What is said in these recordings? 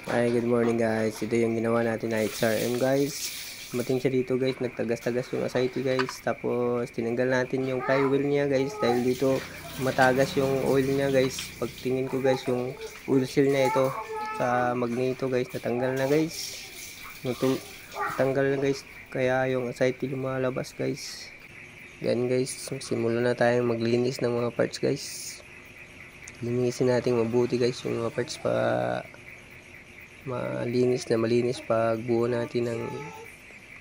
Hi, good morning guys. Ito yung ginawa natin na HRM guys. Dumating siya dito guys, nagtagas-tagas yung SIT guys. Tapos tinanggal natin yung flywheel niya guys. Dahil dito matagas yung oil niya guys. Pagtingin ko guys, yung oil seal niya ito sa magneto guys, natanggal na guys. Natanggal na guys. Kaya yung SIT lumalabas guys. Yan guys, simulan na tayong maglinis ng mga parts guys. Linisin natin mabuti guys yung mga parts pa malinis pag buo natin ng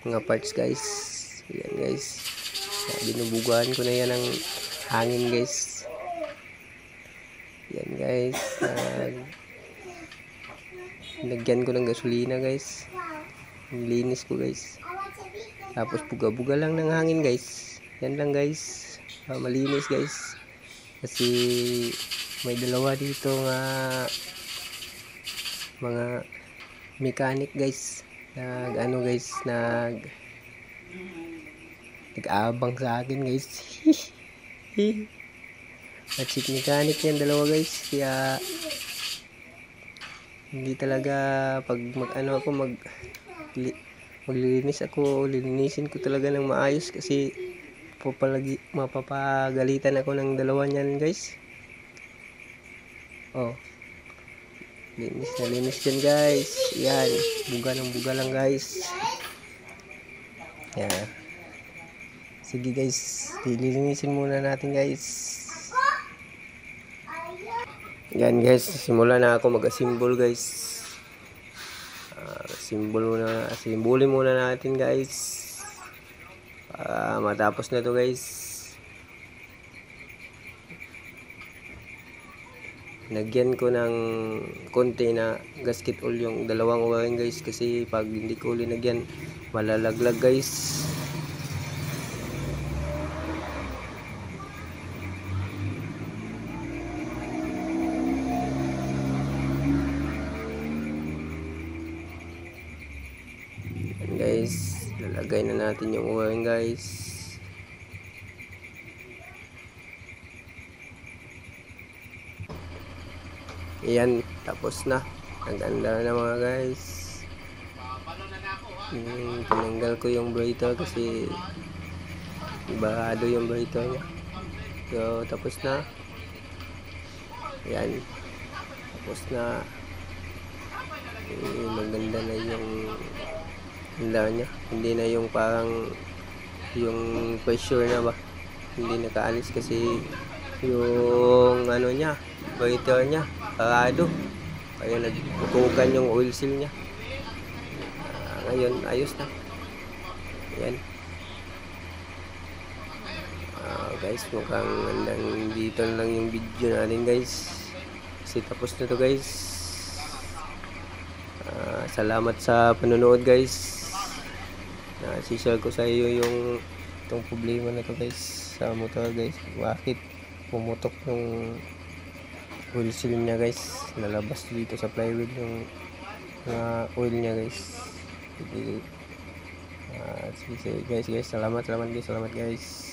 mga parts guys. Ayan guys, binubugaan ko na yan ng hangin guys. Ayan guys, nagyan ko ng gasolina guys, linis ko guys, tapos buga-buga lang ng hangin guys. Yan lang guys, malinis guys, kasi may dalawa dito nga mga mechanic guys, nag-aabang sa akin guys. Chick mechanic yan dalawa guys, kaya hindi talaga pag maglilinis ako, lilinisin ko talaga ng maayos kasi mapapagalitan ako ng dalawa niyan guys. Linis na linis dyan guys. Yan, buga ng buga lang guys. Yan. Sige guys, lilinisin muna natin guys. Yan guys, simula na ako mag-assemble guys. Simbolin muna natin guys. Matapos na to guys. Nagyan ko ng konti na gasket oil yung dalawang wiring guys, kasi pag hindi ko linagyan malalaglag guys. Yan guys, lalagay na natin yung wiring guys. Ayan, tapos na. Naganda na mga guys. Tinanggal ko yung breather kasi barado yung breather niya. So, tapos na. Ayan, tapos na. Maganda na yung hila niya. Hindi na yung parang yung pressure na ba. Hindi nakaalis kasi yung ano niya, breather niya parado, kaya nagputukan yung oil seal niya. Ngayon ayos na. Ayan. Guys, mukhang hanggang dito lang yung video natin guys, kasi tapos na to guys. Salamat sa panonood guys. Share ko sa iyo yung itong problema na to guys sa motor guys. Bakit pumutok yung oil seal niya guys, lalabas dito sa flywheel yung oil niya guys. Sige guys, salamat guys.